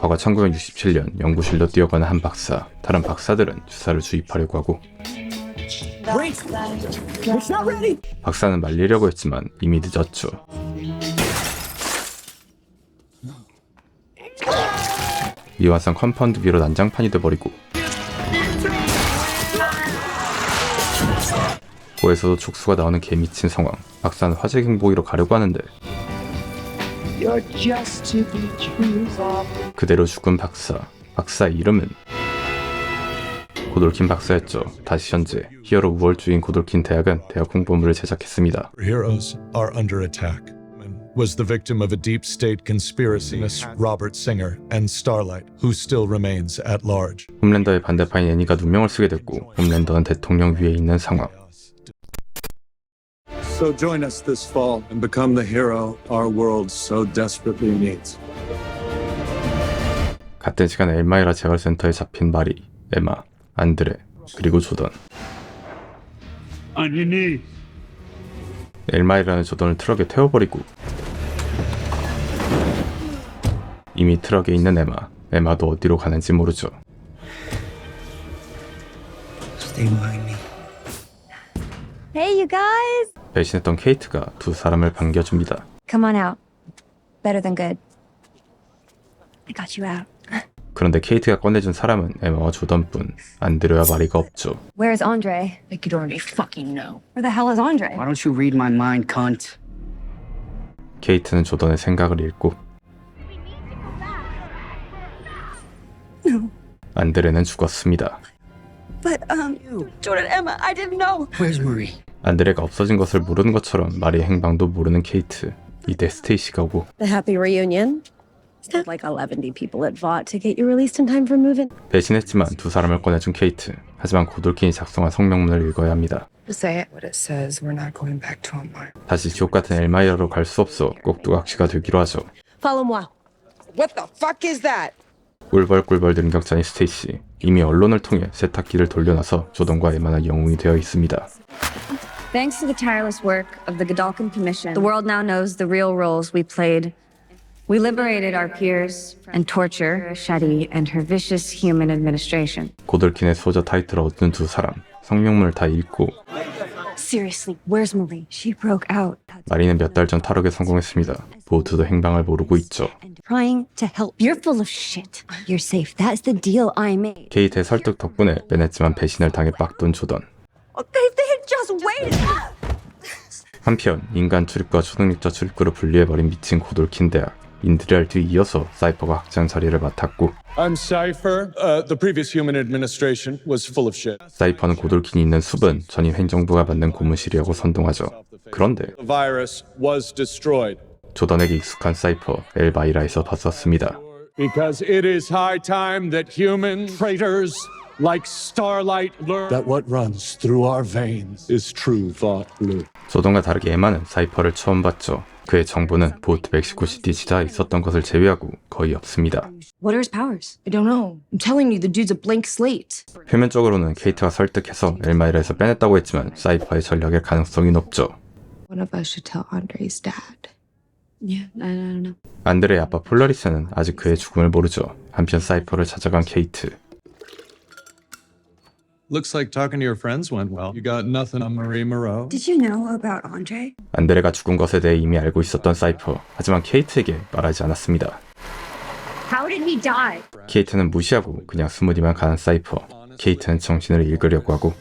과거 1967년 연구실로 뛰어가는 한 박사. 다른 박사들은 주사를 주입하려고 하고 박사는 말리려고 했지만 이미 늦었죠. 미완성 컴파운드비로 난장판이 돼버리고 고에서도 촉수가 나오는 개미친 상황. 박사는 화재 경보기로 가려고 하는데 그대로 죽은 박사. 박사의 이름은 고돌킨 박사였죠. 다시 현재 히어로 우월주의인 고돌킨 대학은 대학 홍보물을 제작했습니다. Heroes are under attack. Was the victim of a deep state conspiracy, Miss Robert Singer and Starlight, who still remains at large. 홈랜더의 반대파인 애니가 누명을 쓰게 됐고 홈랜더는 대통령 위에 있는 상황. So join us this fall and become the hero our world so desperately needs. 같은 시간 엘마이라 재활센터에 잡힌 마리, 에마, 안드레, 그리고 조던. On your knees. 엘마이라는 조던을 트럭에 태워버리고 이미 트럭에 있는 에마. 에마도 어디로 가는지 모르죠. Stay behind me. Hey, you guys! 배신했던 케이트가 두 사람을 반겨줍니다. Come on out. Better than good. I got you out. 그런데 케이트가 꺼내준 사람은 에마와 조던뿐. 안드레와 마리가 없죠. Where's Andre? I could already fucking know. Where the hell is Andre? Why don't you read my mind, cunt? 케이트는 조던의 생각을 읽고 안드레는 죽었습니다. But, Jordan, Emma, I didn't know. Where's Marie? 안드레가 없어진 것을 모르는 것처럼 마리의 행방도 모르는 케이트. 이때 스테이시가 오고 The happy reunion. Still like 11 people at Vought to get you released in time for move-in. 배신했지만 두 사람을 꺼내준 케이트. 하지만 고돌킨이 작성한 성명문을 읽어야 합니다. Say it. What it says. We're not going back to Omar. 다시 지옥 같은 엘마이라로 갈 수 없어 꼭두각시가 되기로 하죠. Follow moi. What the fuck is that? 꿀벌꿀벌 능력자인 스테이시. 이미 언론을 통해 세탁기를 돌려놔서 조던과 에마는 영웅이 되어 있습니다. Thanks to the tireless work of the Godolphin Commission, the world now knows the real roles we played. We liberated our peers and torture Shadi and her vicious human administration. 고돌킨의 소저 타이틀을 얻은 두 사람. 성명문을 다 읽고 Seriously, where's Marie? She broke out. 마리는 몇 달 전 탈옥에 성공했습니다. 모두도 행방을 모르고 있죠. Trying to help. You're full of shit. You're safe. That's the deal I made. 케이트의 설득 덕분에 빼냈지만 배신을 당해 빡돈 조던. They had just waited. 한편 인간 출입과 초능력자 출입구를 분리해버린 미친 고돌킨 대학. 인드리알 뒤 이어서 사이퍼가 학장 자리를 맡았고 I'm Cypher. The previous human administration was full of shit. 사이퍼는 고돌킨이 있는 숲은 전임 행정부가 만든 고무실이라고 선동하죠. 그런데 The virus was destroyed. 조던에게 익숙한 사이퍼 엘바이라에서 봤었습니다. Because it is high time that human traitors like Starlight learn that what runs through our veins is true Vought blue. 조던과 다르게 에마는 사이퍼를 처음 봤죠. 그의 정보는 보트 멕시코시티 지사에 있었던 것을 제외하고 거의 없습니다. What are his powers? I don't know. I'm telling you, the dude's a blank slate. 표면적으로는 케이트가 설득해서 엘마이라에서 빼냈다고 했지만 사이퍼의 전략일 가능성이 높죠. One of us should tell Andre's dad. Yeah, I don't know. 안드레의 아빠 폴라리스는 아직 그의 죽음을 모르죠. 한편 사이퍼를 찾아간 케이트. Looks like talking to your friends went well. You got nothing on Marie Moreau? Did you know about Andre? 안드레가 죽은 것에 대해 이미 알고 있었던 사이퍼. 하지만 케이트에게 말하지 않았습니다. How did he die? 케이트는 무시하고 그냥 스무디만 가는 사이퍼. 케이트는 정신을 읽으려고 하고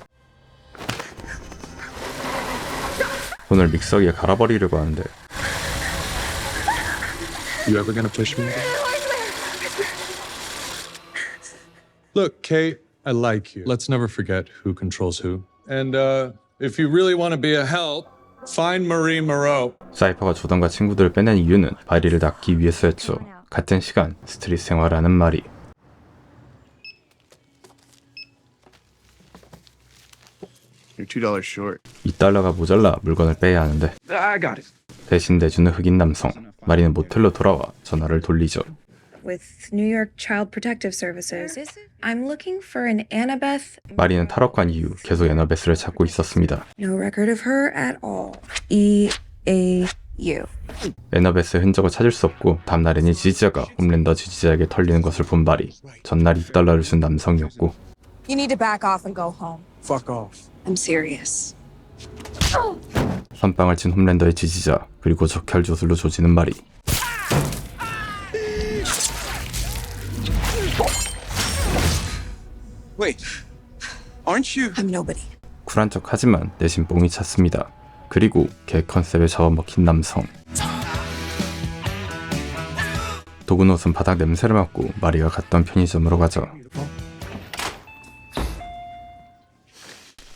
손을 믹서기에 갈아버리려고 하는데 You ever gonna push me? Look, Kate, I like you. Let's never forget who controls who. And if you really want to be a help, find Marie Moreau. 사이퍼가 조던과 친구들을 빼낸 이유는 마리를 낳기 위해서였죠. 같은 시간 스트릿 생활하는 마리. You're $2 short. $2가 모자라 물건을 빼야 하는데 I got it. 대신 내주는 흑인 남성. 마리는 모텔로 돌아와 전화를 돌리죠. With New York Child Protective Services. I'm looking for an Annabeth. 마리는 탈옥한 이후 계속 애너베스를 찾고 있었습니다. No record of her at all. you. 애너베스의 흔적을 찾을 수 없고 다음날 애니 지지자가 홈랜더 지지자에게 털리는 것을 본 마리. 전날 $2를 준 남성이었고 You need to back off and go home. Fuck off. I'm serious. 선빵을 친 홈랜더의 지지자 그리고 적혈 조술로 조지는 마리. Wait, aren't you? I'm nobody. 쿨한 척 하지만 내심 뽕이 찼습니다. 그리고 개 컨셉에 잡아먹힌 남성. 도그넛은 바닥 냄새를 맡고 마리가 갔던 편의점으로 가죠.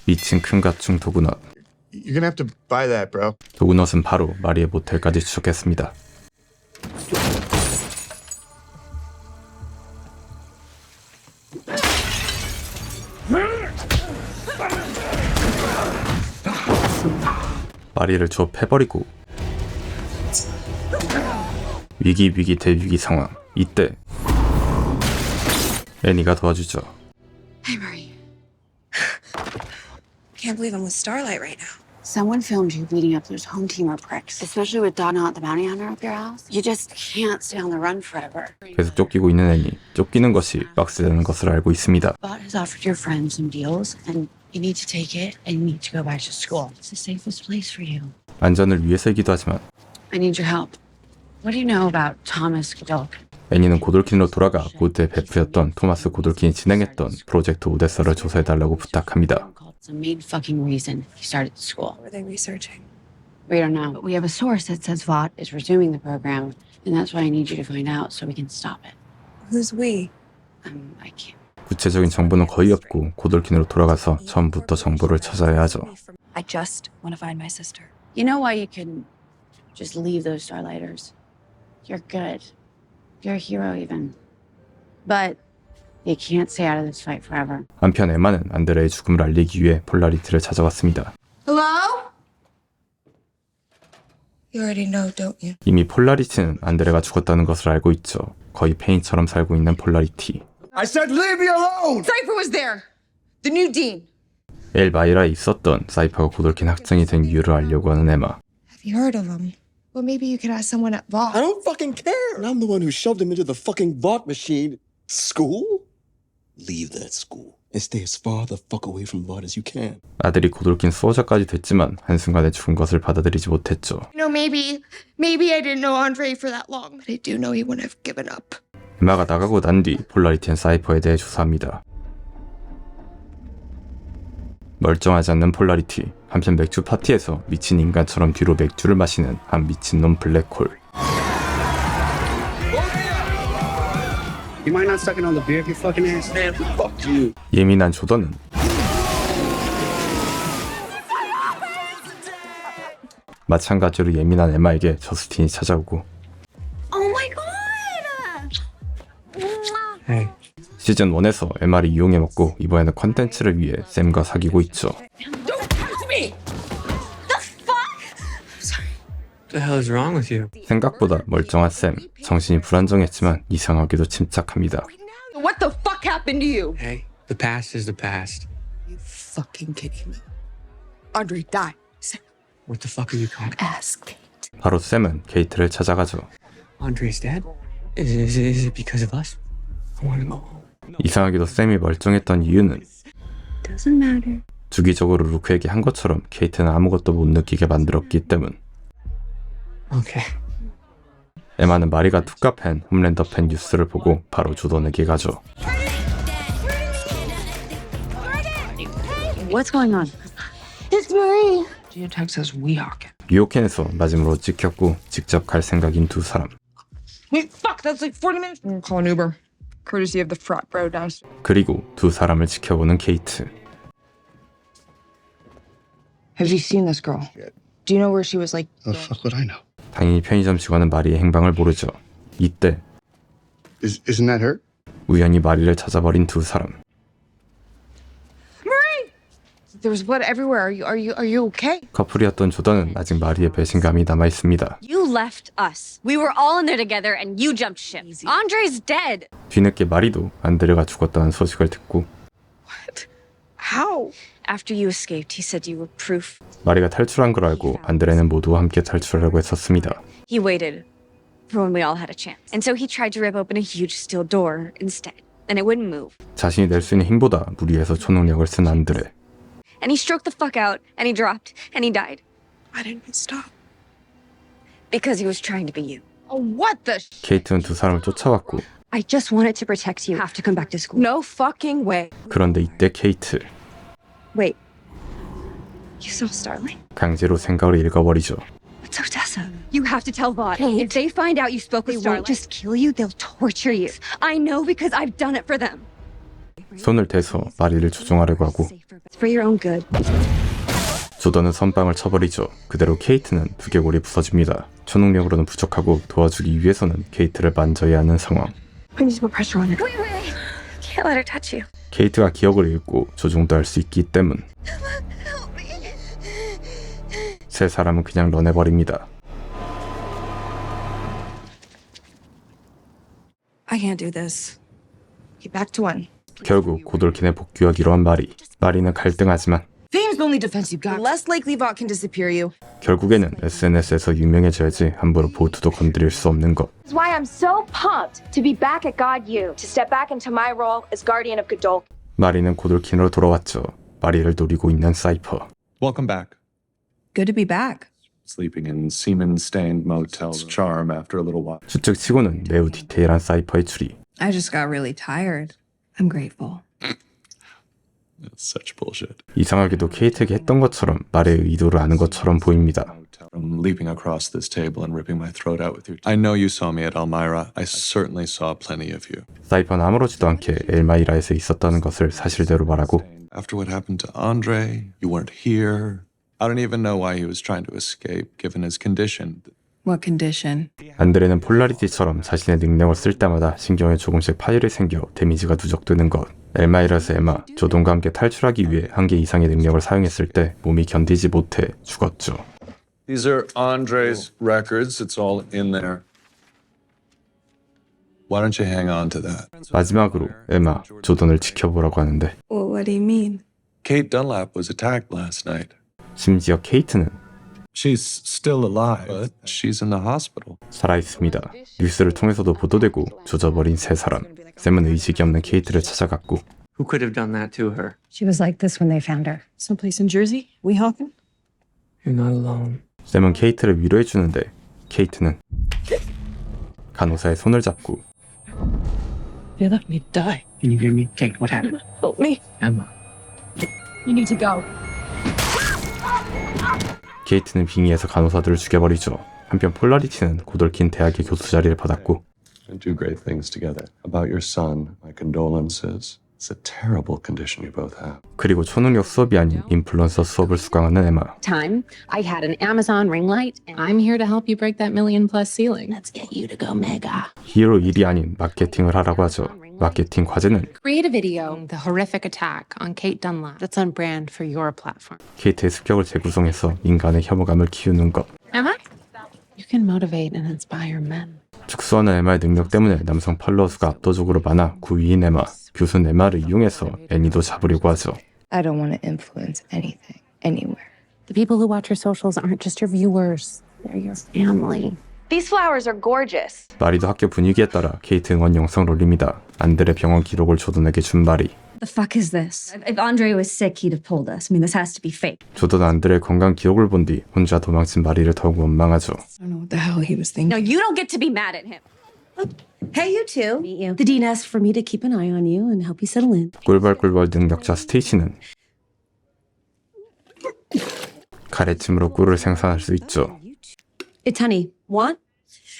미친 큰 가충 도그넛. You're gonna have to buy that, bro. 도그넛은 바로 마리의 모텔까지 추적했습니다. 마리를 주워 패버리고 위기 대위기 상황. 이때 애니가 도와주죠. Hey, Marie. Can't believe I'm with Starlight right now. Someone filmed you beating up those home teamer pricks, especially with Donna the bounty hunter up your house. You just can't stay on the run forever. 계속 쫓기고 있는 애니. 쫓기는 것이 빡세다는 것을 알고 있습니다. Bot has offered your friend some deals, and you need to take it and you need to go back to school. It's the safest place for you. 안전을 위해서이기도 하지만 I need your help. What do you know about Thomas Godolkin? 애니는 고돌킨으로 돌아가 고드의 베프였던 토마스 고돌킨이 진행했던 프로젝트 오데사를 조사해달라고 부탁합니다. It's the main fucking reason he started the school. What were they researching? We don't know, but we have a source that says Vought is resuming the program, and that's why I need you to find out so we can stop it. Who's we? I can't. 구체적인 정보는 거의 없고 고돌킨으로 돌아가서 처음부터 정보를 찾아야 하죠. I just want to find my sister. You know why you can just leave those Starlighters? You're good. You're a hero even. But you can't stay out of this fight forever. 한편 에마는 안드레의 죽음을 알리기 위해 폴라리티를 찾아왔습니다. Hello? You already know, don't you? 이미 폴라리티는 안드레가 죽었다는 것을 알고 있죠. 거의 페인처럼 살고 있는 폴라리티. I said leave me alone! Cypher was there! The new dean! 엘마이라에 있었던 사이퍼가 고돌킨 학생이 된 이유를 알려고 하는 에마. Have you heard of him? Well, maybe you could ask someone at Vought. I don't fucking care. I'm the one who shoved him into the fucking Vought machine. School? Leave that school and stay as far the fuck away from Vought as you can. 아들이 고돌킨 수호자까지 됐지만 한순간에 죽은 것을 받아들이지 못했죠. You know, maybe I didn't know Andre for that long, but I do know he wouldn't have given up. 에마가 나가고 난 뒤 폴라리티는 사이퍼에 대해 조사합니다. 멀쩡하지 않는 폴라리티. 한편 맥주 파티에서 미친 인간처럼 뒤로 맥주를 마시는 한 미친놈 블랙홀. You mind not sucking on the beer if you fucking ass? Man, fuck you. 예민한 조던은 마찬가지로 예민한 에마에게 저스틴이 찾아오고 Oh my god! Hey. 시즌 1에서 에마를 이용해 먹고 이번에는 컨텐츠를 위해 샘과 사귀고 있죠. What the hell is wrong with you? 생각보다 멀쩡한 샘. 정신이 불안정했지만 이상하게도 침착합니다. What the fuck happened to you? Hey, the past is the past. You fucking kidding me? Andre died. What the fuck are you talking? Ask Kate. 바로 샘은 케이트를 찾아가죠. Andre's dead? Is it because of us? I want to go home. 이상하게도 샘이 멀쩡했던 이유는 Doesn't matter. 주기적으로 루크에게 한 것처럼 케이트는 아무것도 못 느끼게 만들었기 때문. Okay. 에마는 마리가 투카 팬, 홈랜더 팬 뉴스를 보고 바로 조던에게 가죠. What's going on? It's Marie. Geotech says Weehawken. 뉴욕캔에서 마지막으로 찍혔고 직접 갈 생각인 두 사람. Wait, fuck, that's like 40 minutes. I'm gonna call an Uber. Courtesy of the frat bro downstairs. 그리고 두 사람을 지켜보는 케이트. Have you seen this girl? Do you know where she was like? The fuck would I know? 당연히 편의점 직원은 마리의 행방을 모르죠. 이때 Isn't that her? 우연히 마리를 찾아버린 두 사람. Marie! There was blood everywhere. Are you okay? 커플이었던 조던은 아직 마리의 배신감이 남아 있습니다. You left us. We were all in there together and you jumped ship. Andre's dead. 뒤늦게 마리도 안드레가 죽었다는 소식을 듣고 What How? After you escaped, he said you were proof. 마리가 탈출한 걸 알고 안드레는 모두와 함께 탈출하려고 했었습니다. He waited for when we all had a chance. And so he tried to rip open a huge steel door instead. And it wouldn't move. 자신이 낼 수 있는 힘보다 무리해서 초능력을 쓴 안드레. And he stroked the fuck out, and he dropped, and he died. Why didn't we stop? Because he was trying to be you. Oh, what the 케이트는 두 사람을 쫓아왔고 I just wanted to protect you. Have to come back to school. No fucking way. 그런데 이때 케이트 Wait. You saw Starlight? 강제로 생각을 읽어버리죠. What's Odessa? You have to tell Vaughn. If they find out you spoke with Starlight, they won't just kill you, they'll torture you. I know because I've done it for them. 손을 대서 마리를 조종하려고 하고 It's for your own good. 조던은 선빵을 쳐버리죠. 그대로 케이트는 두개골이 부서집니다. 초능력으로는 부족하고 도와주기 위해서는 케이트를 만져야 하는 상황. I need to put pressure on her. Wait. Can't let her touch you. 케이트가 기억을 잃고 조종도 할 수 있기 때문 세 사람은 그냥 런해버립니다. I can't do this. Get back to one. 결국 고돌킨에 복귀하기로 한 마리는 갈등하지만 Fame's the only defense you've got. Less likely Vought can disappear you. 결국에는 SNS에서 유명해져야지 함부로 보트도 건드릴 수 없는 것. That's why I'm so pumped to be back at God U, to step back into my role as guardian of Godolphin. 마리는 고돌킨으로 돌아왔죠. 마리를 노리고 있는 사이퍼. Welcome back. Good to be back. Sleeping in semen-stained motels charm after a little while. 추측치고는 매우 디테일한 사이퍼의 추리. I just got really tired. I'm grateful. That's such bullshit. 이상하게도 케이트에게 했던 것처럼 말의 의도를 아는 것처럼 보입니다. From leaping across this table and ripping my throat out with you. I know you saw me at Elmira. I certainly saw plenty of you. 사이퍼는 아무렇지도 않게 엘마이라에서 있었다는 것을 사실대로 말하고 After what happened to Andre, you weren't here. I don't even know why he was trying to escape, given his condition. What condition? 안드레는 폴라리티처럼 자신의 능력을 쓸 때마다 신경에 조금씩 파열이 생겨 데미지가 누적되는 것. 엘마이라스 에마, 조던과 함께 탈출하기 위해 한 개 이상의 능력을 사용했을 때 몸이 견디지 못해 죽었죠. These are Andre's records. It's all in there. Why don't you hang on to that? 마지막으로 에마, 조던을 지켜보라고 하는데 Well, what do you mean? Kate Dunlap was attacked last night. 심지어 케이트는 She's still alive, but she's in the hospital. 살아있습니다. 뉴스를 통해서도 보도되고 조져버린 세 사람. 샘은 의식이 없는 케이트를 찾아갔고 Who could have done that to her? She was like this when they found her. Someplace in Jersey? We helping? You're not alone. 샘은 케이트를 위로해주는데 케이트는 간호사의 손을 잡고 They left me to die. Can you hear me? Kate, what happened? Help me. Emma. You need to go. 케이트는 빙의해서 간호사들을 죽여버리죠. 한편 폴라리티는 고돌킨 대학의 교수 자리를 받았고 And do great things together. About your son, my condolences. It's a terrible condition you both have. 그리고 초능력 수업이 아닌 인플루언서 수업을 수강하는 에마. Time, I had an Amazon ring light. And I'm here to help you break that $1 million+ ceiling. Let's get you to go mega. 히어로 일이 아닌 마케팅을 하라고 하죠. 마케팅 과제는 Create a video, the horrific attack on Kate Dunlap. That's on brand for your platform. 케이트의 습격을 재구성해서 인간의 혐오감을 키우는 것. Emma, you can motivate and inspire men. 축소하는 에마의 능력 때문에 남성 팔로워 수가 압도적으로 많아 9위인 에마. 교수 에마를 이용해서 애니도 잡으려고 하죠. I don't want to influence anything, anywhere. The people who watch your socials aren't just your viewers. They're your family. These flowers are gorgeous. 마리도 학교 분위기에 따라 케이트 응원 영상을 올립니다. 안드레 병원 기록을 조던에게 준 마리. The fuck is this? If Andre was sick, he'd have told us. I mean, this has to be fake. 조던 안드레의 건강 기록을 본 뒤 혼자 도망친 마리를 더욱 원망하죠. I don't know what the hell he was thinking. No, you don't get to be mad at him. Hey, you two. Meet you. The dean asked for me to keep an eye on you and help you settle in. 꿀벌꿀벌 능력자 스테이시는 가래침으로 꿀을 생산할 수 있죠. It's honey. Want?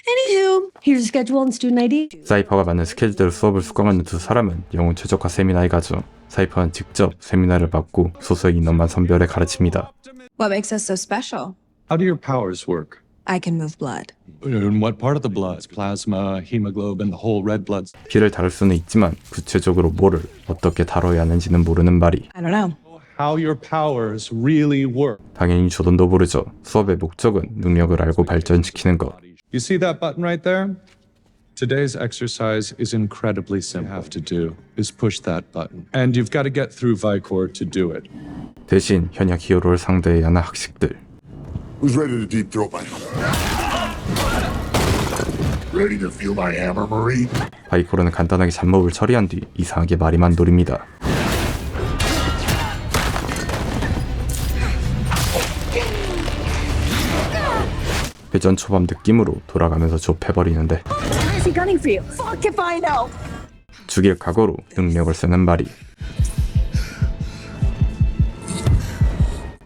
Anywho, here's a schedule and student ID. 사이퍼가 맞는 스케줄대로 수업을 수강하는 두 사람은 영혼 최적화 세미나에 가죠. 사이퍼는 직접 세미나를 받고 소수의 인원만 선별해 가르칩니다. What makes us so special? How do your powers work? I can move blood. In what part of the blood? Plasma, hemoglobin, the whole red blood. 피를 다룰 수는 있지만 구체적으로 뭐를 어떻게 다뤄야 하는지는 모르는 마리. I don't know. How your powers really work. 당연히 조던도 모르죠. 수업의 목적은 능력을 알고 발전시키는 것. You see that button right there? Today's exercise is incredibly simple. All you have to do is push that button. And you've got to get through Vicor to do it. 대신 현역 히어로를 상대해야 하는 학식들. Who's ready to deep throat my Ready to feel my hammer, Marie? 바이코르는 간단하게 잡몹을 처리한 뒤 이상하게 마리만 노립니다. 회전 초반 느낌으로 돌아가면서 좁혀버리는데 죽일 각오로 능력을 쓰는 마리.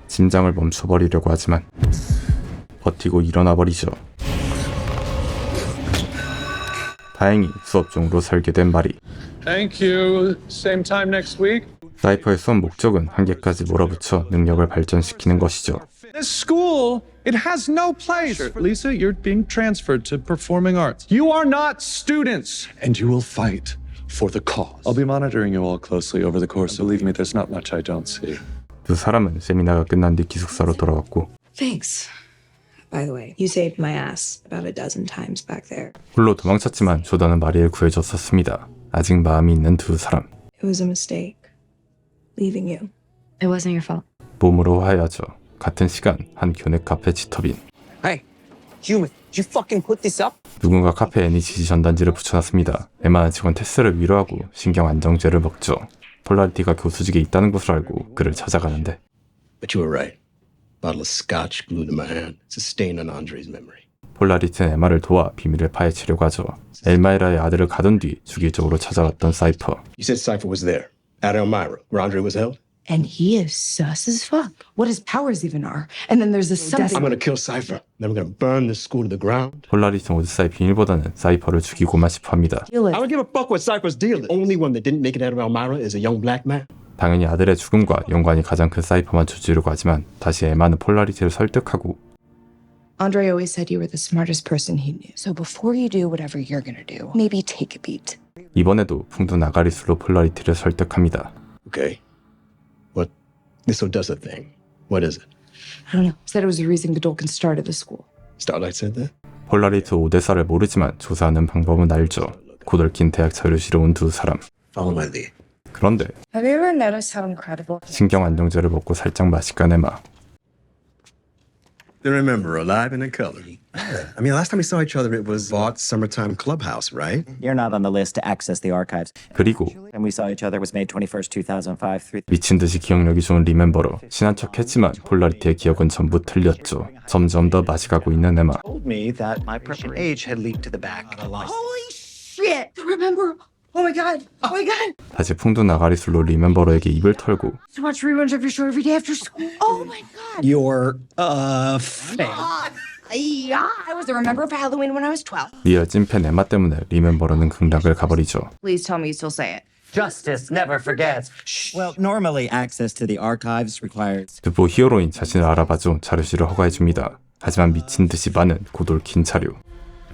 심장을 멈춰버리려고 하지만 버티고 일어나버리죠. 다행히 수업 중으로 설계된 마리. Thank you. Same time next week. 사이퍼의 수업 목적은 한계까지 몰아붙여 능력을 발전시키는 것이죠. This school, it has no place. Lisa, you're being transferred to performing arts. You are not students, and you will fight for the cause. I'll be monitoring you all closely over the course. Believe me, there's not much I don't see. 두 사람은 세미나가 끝난 뒤 기숙사로 돌아왔고 Thanks. By the way, you saved my ass about a dozen times back there. 홀로 도망쳤지만 조던은 마리를 구해줬었습니다. 아직 마음이 있는 두 사람. It was a mistake. Leaving you. It wasn't your fault. 몸으로 화해하죠. 같은 시간 한 교내 카페 지터빈. Hey, human, did you fucking put this up? 누군가 카페에 애니 지시 전단지를 붙여놨습니다. 에마는 직원 테스를 위로하고 신경 안정제를 먹죠. 폴라리티가 교수직에 있다는 것을 알고 그를 찾아가는데. But you were right. Bottle of scotch glued to my hand. It's a stain on Andre's memory. 폴라리티는 에마를 도와 비밀을 파헤치려고 하죠. 엘마이라의 아들을 가둔 뒤 주기적으로 찾아왔던 사이퍼. You said Cypher was there, at Elmira, where Andre was held? And he is sus as fuck. What his powers even are. And then there's this something. I'm gonna kill Cypher. Then we're gonna burn this school to the ground. 폴라리티는 오드사의 비밀보다는 사이퍼를 죽이고만 싶어합니다. I don't give a fuck what Cypher's deal is. The only one that didn't make it out of Elmira is a young black man. 당연히 아들의 죽음과 연관이 가장 큰 사이퍼만 조지려고 하지만 다시 에마는 폴라리티를 설득하고 Andre always said you were the smartest person he knew. So before you do whatever you're gonna do, maybe take a beat. 이번에도 풍둔 아가리술로 폴라리티를 설득합니다. Okay. What? This does a thing. What is it? I don't know. Said it was the reason Godolkin started the school. Starlight said that? 폴라리티 오데사를 모르지만 조사하는 방법은 알죠. 고돌킨 대학 자료실에 온 두 사람. Follow my lead. 그런데 Have you ever noticed how incredible? 신경 안정제를 먹고 살짝 마시간 에마. They remember, alive and in color. I mean, last time we saw each other, it was Vought Summertime Clubhouse, right? You're not on the list to access the archives. 그리고 And we saw each other was May 21st, 2005 through 미친 듯이 기억력이 좋은 리멤버로 친한 척했지만 폴라리티의 기억은 전부 틀렸죠. 점점 더 맛이 가고 있는 에마. told me that my personal age had leaked to the back. Holy shit! Remember? Oh my god! Oh my god! 다시 풍둔 아가리술로 리멤버러에게 입을 털고 To watch reruns of your show every day after school. Oh my god! You're a fan. Yeah, I was the remember of Halloween when I was 12. 리얼 찐팬 에마 때문에 리멤버러는 극락을 가버리죠. Please tell me you still say it. Justice never forgets. Well, normally access to the archives requires. 드보 히어로인 자신을 알아봐줘 자료실을 허가해줍니다. 하지만 미친 듯이 많은 고돌킨 자료.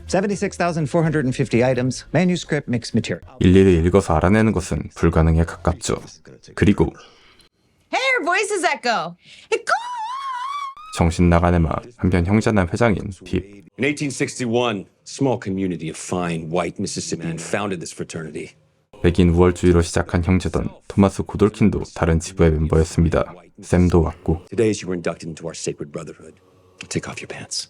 76,450 items, manuscript mixed material. 일일이 읽어서 알아내는 것은 불가능에 가깝죠. 그리고 Hey, your voices echo. 정신 나간 에마 한편 형제남 회장인 딥. In 1861, small community of fine white Mississippians founded this fraternity. 백인 우월주의로 시작한 형제던 토마스 고돌킨도 다른 지부의 멤버였습니다. 샘도 왔고. Today, as you were inducted into our sacred brotherhood, take off your pants.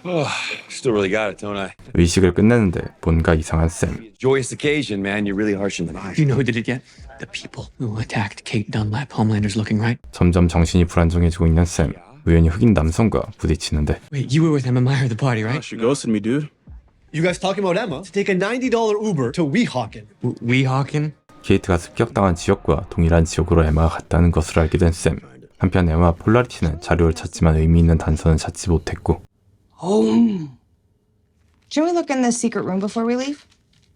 Oh, still really got it, don't I? 의식을 끝내는데 뭔가 이상한 샘. Joyous occasion, man. You're really harsh on the eyes. You know who did it yet? The people who attacked Kate Dunlap. Homelander's looking right. 점점 정신이 불안정해지고 있는 샘. 우연히 흑인 남성과 부딪히는데. Wait, you were with Emma Meyer at the party, right? She ghosted me, dude. You guys talking about Emma? To take a $90 Uber to Weehawken. Weehawken? 게이트가 습격당한 지역과 동일한 지역으로 에마가 갔다는 것을 알게 된 샘. 한편 에마와 폴라리티는 자료를 찾지만 의미 있는 단서는 찾지 못했고. Shouldn't we look in this secret room before we leave?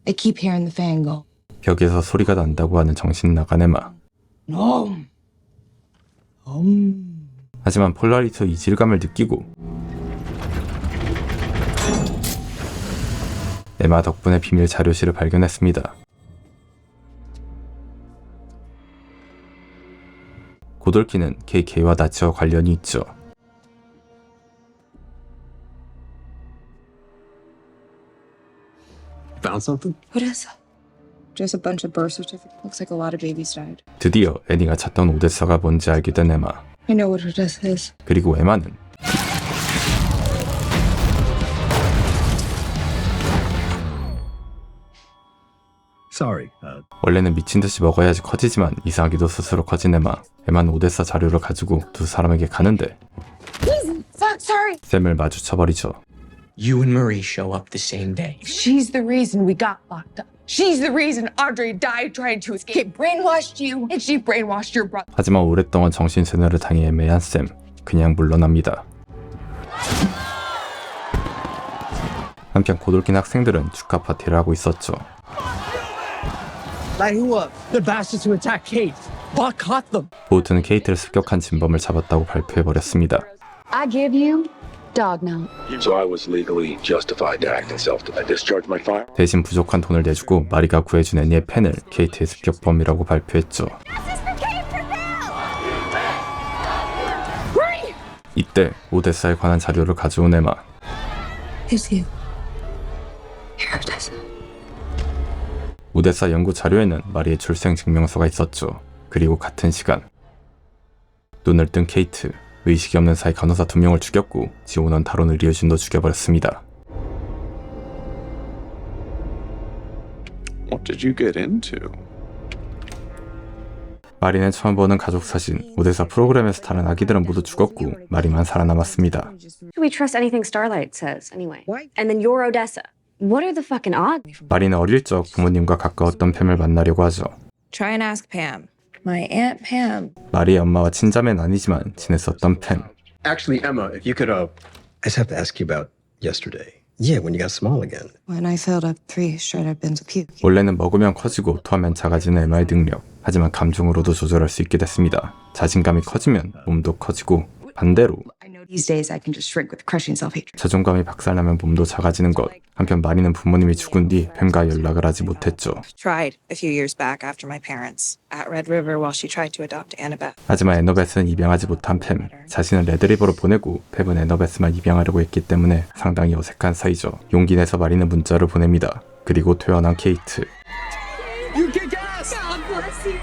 I keep hearing the fan go. 벽에서 소리가 난다고 하는 정신 나간 에마. No. 하지만 폴라리티도 이질감을 느끼고 에마 덕분에 비밀 자료실을 발견했습니다. 고돌키는 KK와 나치와 관련이 있죠. Found something? What is that? Just a bunch of birth certificates. Looks like a lot of babies died. 드디어 애니가 찾던 오데사가 뭔지 알게 된 에마. I know what Odessa is. 그리고 에마는 Sorry. 원래는 미친 듯이 먹어야지 커지지만 이상하게도 스스로 커진 에마. 에마는 오데사 자료를 가지고 두 사람에게 가는데 Sorry. 샘을 마주쳐버리죠. You and Marie show up the same day. She's the reason we got locked up. She's the reason Andre died trying to escape. Brainwashed you, and she brainwashed your brother. 하지만 오랫동안 정신세뇌를 당해 애매한 샘. 그냥 물러납니다. 한편 고돌긴 학생들은 축하 파티를 하고 있었죠. Light who up? The bastards who attacked Kate. Bot caught them. 보우트는 케이트를 습격한 진범을 잡았다고 발표해버렸습니다. I give you dog now. So I was legally justified to act in self-defense. I discharged my fire. 대신 부족한 돈을 내주고 마리가 구해준 애니의 펜을 케이트의 습격범이라고 발표했죠. 이때 오데사에 관한 자료를 가져온 에마. It's you. You're Odessa. 오데사 연구 자료에는 마리의 출생 증명서가 있었죠. 그리고 같은 시간 눈을 뜬 케이트, 의식이 없는 사이 간호사 2명을 죽였고 지원원 다론 의료진도 죽여버렸습니다. What did you get into? 마리는 처음 보는 가족 사진, 오데사 프로그램에서 다른 아기들은 모두 죽었고 마리만 살아남았습니다. Do we trust anything Starlight says, anyway? And then you're Odessa. What are the fucking odds? 마리는 어릴 적 부모님과 가까웠던 팸을 만나려고 하죠. Try and ask Pam. My Aunt Pam. 마리의 엄마와 친자매는 아니지만 친했었던 팸. Actually, Emma, if you could, I just have to ask you about yesterday. Yeah, when you got small again. When I filled up 3 straight up bins of puke. 원래는 먹으면 커지고 토하면 작아지는 에마의 능력. 하지만 감정으로도 조절할 수 있게 됐습니다. 자신감이 커지면 몸도 커지고 반대로 These days I can just shrink with crushing self-hatred. 자존감이 박살나면 몸도 작아지는 것. 한편 마리는 부모님이 죽은 뒤 팸과 연락을 하지 못했죠. Tried a few years back after my parents at Red River while she tried to adopt Annabeth. 하지만 애너베스는 입양하지 못한 팸. 자신은 레드리버로 보내고 팸은 애너베스만 입양하려고 했기 때문에 상당히 어색한 사이죠. 용기 내서 마리는 문자를 보냅니다. 그리고 퇴원한 케이트. You kick ass! God bless you.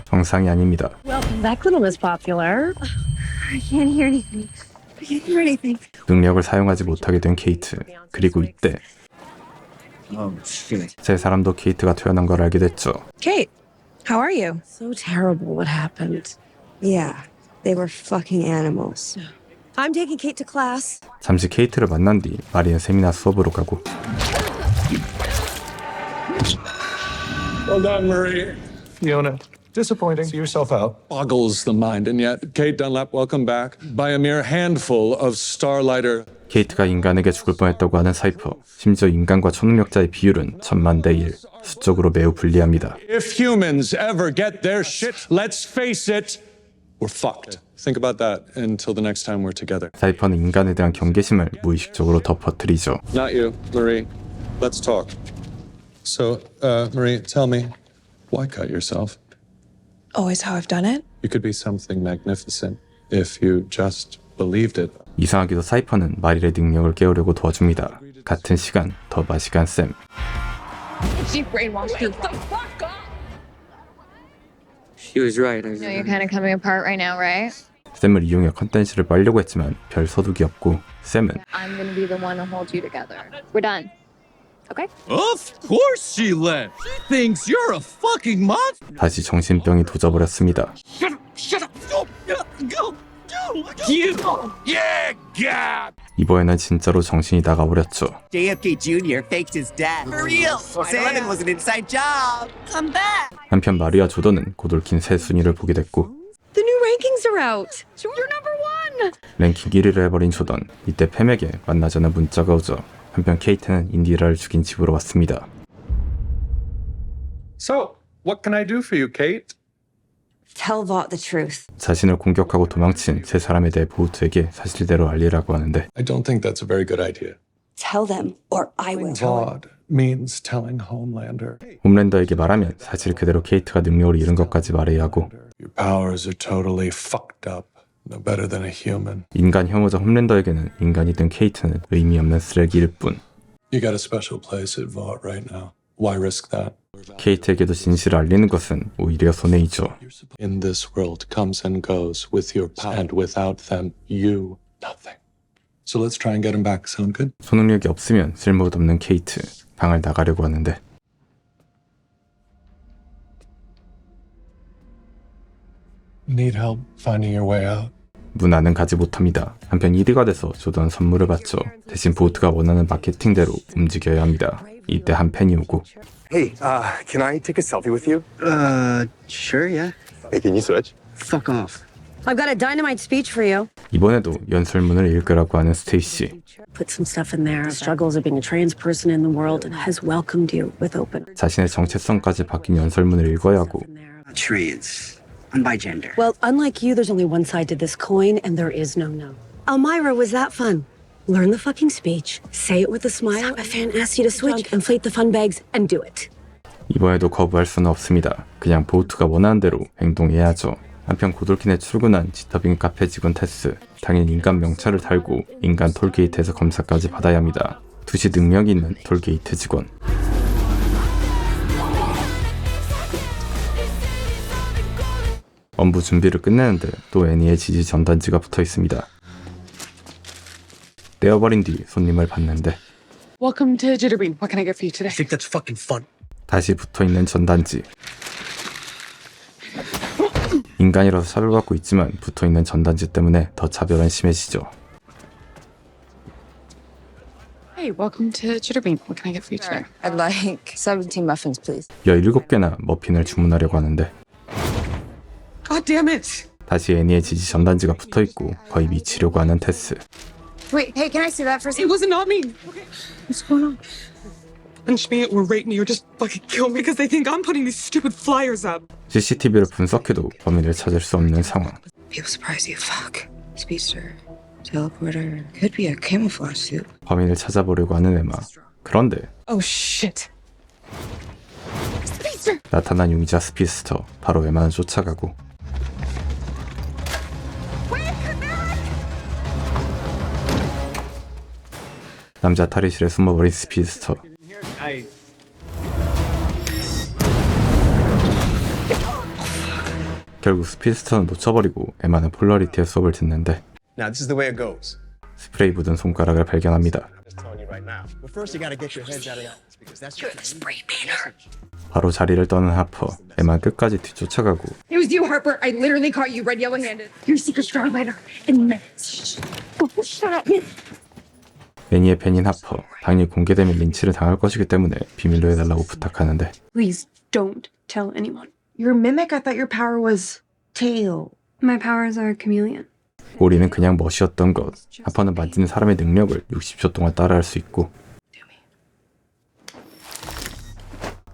정상이 아닙니다. Welcome back, little Miss Popular. I can't hear anything. I can't hear anything. 능력을 사용하지 못하게 된 케이트. 그리고 이때 세 사람도 케이트가 퇴원한 걸 알게 됐죠. Kate, how are you? So terrible what happened. Yeah, they were fucking animals. I'm taking Kate to class. 잠시 케이트를 만난 뒤 마리는 세미나 수업으로 가고 Well done, Marie. Fiona, disappointing. See yourself out. Boggles the mind, and yet Kate Dunlap, welcome back by a mere handful of Starlighter. 케이트가 인간에게 죽을 뻔했다고 하는 사이퍼. 심지어 인간과 초능력자의 비율은 1000만 대 1. 수적으로 매우 불리합니다. If humans ever get their shit, let's face it, we're fucked. Think about that until the next time we're together. 사이퍼는 인간에 대한 경계심을 무의식적으로 덮어뜨리죠. Not you, Marie. Let's talk. So, Marie, tell me, why cut yourself? Always how I've done it. You could be something magnificent if you just believed it. 이상하게도 사이퍼는 마리의 능력을 깨우려고 도와줍니다. 같은 시간, 더 마시간 쌤. She brainwashed you. The fuck up! She was right. No, you're kind of coming apart right now, right? 쌤을 이용해 컨텐츠를 빨려고 했지만 별 소득이 없고 쌤은 I'm gonna be the one to hold you together. We're done. Okay? Of course she left. She thinks you're a fucking monster. 다시 정신병이 도져버렸습니다. Shut up! Shut up! Go! You! Yeah, God! 이번에는 진짜로 정신이 나가버렸죠. JFK Jr. faked his death. For real! 9/11 was an inside job! Come back! 한편 마리아 조던은 고돌킨 새 순위를 보게 됐고 The new rankings are out. You're number 1! 랭킹 1위를 해버린 조던. 이때 팸에게 만나자는 문자가 오죠. 한편 케이트는 인디라를 죽인 집으로 왔습니다. So, what can I do for you, Kate? Tell Vought the truth. 자신을 공격하고 도망친 세 사람에 대해 보우트에게 사실대로 알리라고 하는데 I don't think that's a very good idea. Tell them, or I will. Vought means telling Homelander. 홈랜더에게 말하면 사실 그대로 케이트가 능력을 잃은 것까지 말해야 하고 Your powers are totally fucked up. No better than a human. 인간 혐오자 홈랜더에게는 인간이 된 케이트는 의미 없는 쓰레기일 뿐. You got a special place at Vought right now. Why risk that? 케이트에게도 진실을 알리는 것은 오히려 손해이죠. In this world comes and goes with your power, and without them, you nothing. So let's try and get him back. Sound good? 초능력이 없으면 쓸모도 없는 케이트. 방을 나가려고 하는데 Need help finding your way out? 문 안은 가지 못합니다. 한편 1위가 돼서 조던 선물을 받죠. 대신 보트가 원하는 마케팅대로 움직여야 합니다. 이때 한 팬이 오고 Hey, can I take a selfie with you? Sure, yeah. Hey, can you switch? Fuck off. I've got a dynamite speech for you. 이번에도 연설문을 읽으라고 하는 스테이시. Put some stuff in there. Struggles of being a trans person in the world and has welcomed you with open. 자신의 정체성까지 바뀐 연설문을 읽어야 하고 Trans. I'm bi gender. Well, unlike you, there's only one side to this coin, and there is no no. Elmira, was that fun? Learn the fucking speech, say it with a smile. A fan asks you to switch, inflate the fun bags, and do it. 이번에도 거부할 수는 없습니다. 그냥 보트가 원하는 대로 행동해야죠. 한편 고돌킨에 출근한 지터빙 카페 직원 테스. 당연히 인간 명찰을 달고 인간 톨게이트에서 검사까지 받아야 합니다. 두시 능력이 있는 톨게이트 직원. 업무 준비를 끝내는데 또 애니의 지지 전단지가 붙어 있습니다. 떼어버린 뒤 손님을 받는데 Welcome to Jitterbean. What can I get for you today? I think that's fucking fun. 다시 붙어 있는 전단지. 인간이라서 차별받고 있지만 붙어 있는 전단지 때문에 더 차별은 심해지죠. Hey, welcome to Jitterbean. What can I get for you today? I'd like 17 muffins, please. 17개나 머핀을 주문하려고 하는데 God damn it! 다시 애니의 지지 전단지가 붙어 있고 거의 미치려고 하는 테스. Wait, hey, can I see that for a It second? was not me. Okay. What's going on? Punch me or rape me or just fucking kill me because they think I'm putting these stupid flyers up. CCTV를 분석해도 범인을 찾을 수 없는 상황. People surprise you. Fuck. Speedster, teleporter, could be a camouflage suit. 범인을 찾아보려고 하는 에마. 그런데 Oh shit. Speedster! 나타난 용의자 스피스터. 바로 에마는 쫓아가고 남자 탈의실에 숨어버린 스피드스터. 결국 스피드스터는 놓쳐버리고 에마는 폴라리티의 수업을 듣는데 Now, this is the way it goes. 스프레이 묻은 손가락을 발견합니다. Just telling you right now. But first, you gotta get your heads out of that because that's You're the spray painter. 바로 자리를 떠는 하퍼. 에마는 끝까지 뒤쫓아가고 It was you, Harper. I literally caught you red yellow-handed. You're a secret starlighter in minutes. Shut up. 애니의 팬인 하퍼. 당연히 공개되면 린치를 당할 것이기 때문에 비밀로 해달라고 부탁하는데 Please don't tell anyone. You're a mimic? I thought your power was tail. My powers are a chameleon. 우리는 그냥 멋이었던 것. 하퍼는 만지는 사람의 능력을 60초 동안 따라할 수 있고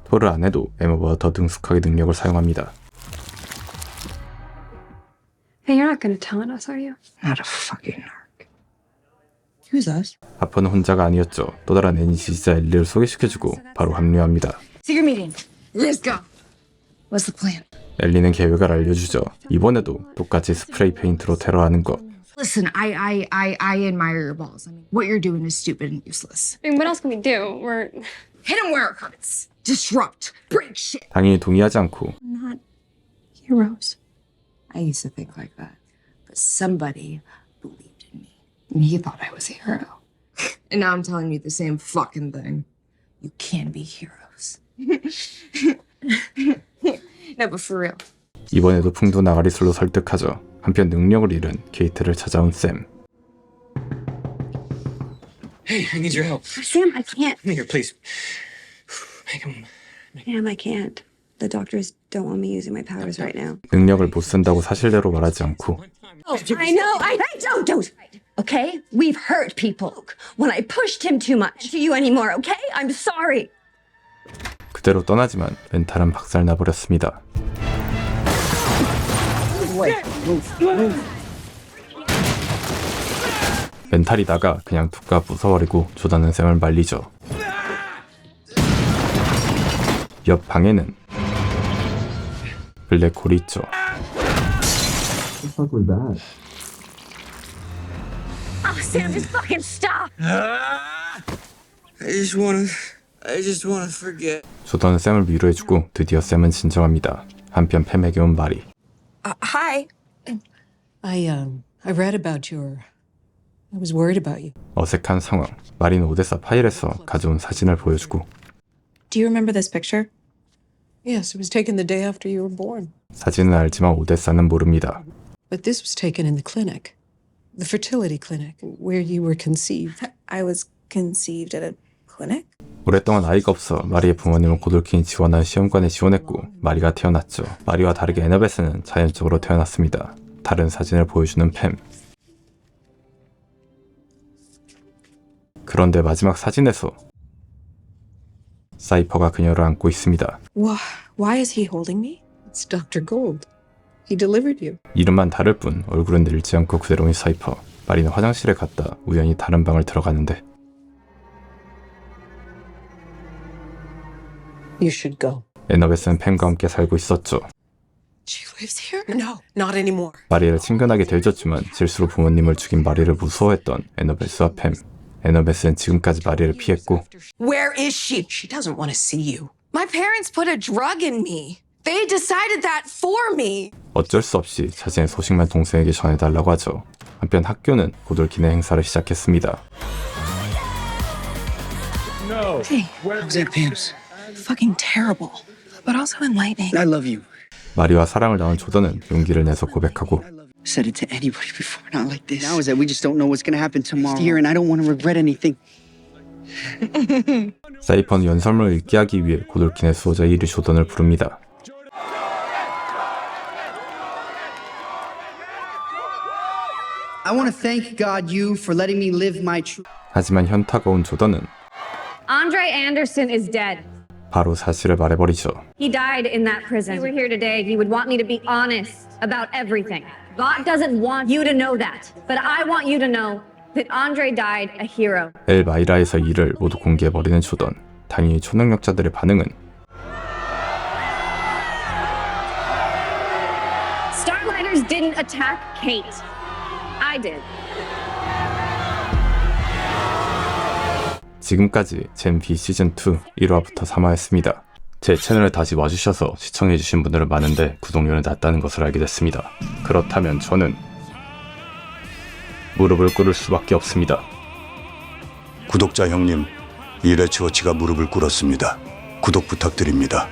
토를 안 해도 에마보다 더 능숙하게 능력을 사용합니다. Hey, you're not gonna tell on us, are you? Not a fucking narc. Who's us? 하퍼는 혼자가 아니었죠. 또 다른 애니 지지자 엘리를 소개시켜주고 바로 합류합니다. Secret meeting. Let's go. What's the plan? 엘리는 계획을 알려주죠. 이번에도 똑같이 스프레이 페인트로 테러하는 것. Listen, I admire your balls. I mean, what you're doing is stupid and useless. I mean, what else can we do? We're Hit him where it hurts. Disrupt. Break shit. 당연히 동의하지 않고 not heroes. I used to think like that. But somebody believed in me. And he thought I was a hero. And now I'm telling you the same fucking thing. You can be heroes. No, but for real. 이번에도 풍도 나가리술로 설득하죠. 한편 능력을 잃은 케이트를 찾아온 샘. Hey, I need your help. Sam, I can't. Come here, please. Make him. Sam, I can't. The doctors don't want me using my powers right now. 능력을 못 쓴다고 사실대로 말하지 않고 Oh, I know. Don't. Okay? We've hurt people. When I pushed him too much. To you anymore, okay? I'm sorry. 그대로 떠나지만 멘탈은 박살나버렸습니다. 멘탈이 나가 그냥 툭가 부숴버리고 조단은 샘을 말리죠. 옆 방에는 블랙홀이 있죠. Oh, Sam, just fucking stop. I just wanna forget. 조던은 샘을 위로해주고 드디어 샘은 진정합니다. 한편 팸에게 온 마리. Hi. I read about I was worried about you. 어색한 상황. 마리는 오데사 파일에서 가져온 사진을 보여주고 Do you remember this picture? Yes, it was taken the day after you were born. 사진은 알지만 오데사는 모릅니다. But this was taken in the clinic. The fertility clinic, where you were conceived. I was conceived at a clinic? 오랫동안 아이가 없어 마리의 부모님은 고돌킨이 지원한 시험관에 지원했고 마리가 태어났죠. 마리와 다르게 애너베스는 자연적으로 태어났습니다. 다른 사진을 보여주는 팸. 그런데 마지막 사진에서 사이퍼가 그녀를 안고 있습니다. Why is he holding me? It's Dr. Gold. He delivered you. 이름만 다를 뿐 얼굴은 늙지 않고 그대로인 사이퍼. 마리는 화장실에 갔다 우연히 다른 방을 들어가는데 You should go. 애너베스는 팸과 함께 살고 있었죠. She lives here? No, not anymore. 마리를 친근하게 대해줬지만 실수로 부모님을 죽인 마리를 무서워했던 애너베스와 팸. 애너베스는 지금까지 마리를 피했고 Where is she? She doesn't want to see you. My parents put a drug in me. They decided that for me. 어쩔 수 없이 자신의 소식만 동생에게 전해달라고 하죠. 한편 학교는 고돌킨의 행사를 시작했습니다. No. Hey, how's that, Pams? Fucking terrible, but also enlightening. I love you. 마리와 사랑을 나눈 조던은 용기를 내서 고백하고 Said it to anybody before, not like this. Now is that we just don't know what's gonna happen tomorrow. Here, and I don't want to regret anything. 사이퍼는 연설문을 읽게 하기 위해 고돌킨의 수호자 1위 조던을 부릅니다. I want to thank God you for letting me live my truth. 하지만 현타가 온 조던은 Andre Anderson is dead. 바로 사실을 말해버리죠. He died in that prison. If he were here today, he would want me to be honest about everything. God doesn't want you to know that, but I want you to know that Andre died a hero. 엘마이라에서 이를 모두 공개해버리는 조던. 당연히 초능력자들의 반응은 Starlighters didn't attack Kate. I did. 지금까지 젠.B 시즌2 1화부터 3화였습니다. 제 채널에 다시 와주셔서 시청해주신 분들은 많은데 구독료는 낮다는 것을 알게 됐습니다. 그렇다면 저는 무릎을 꿇을 수밖에 없습니다. 구독자 형님, 이레츠워치가 무릎을 꿇었습니다. 구독 부탁드립니다.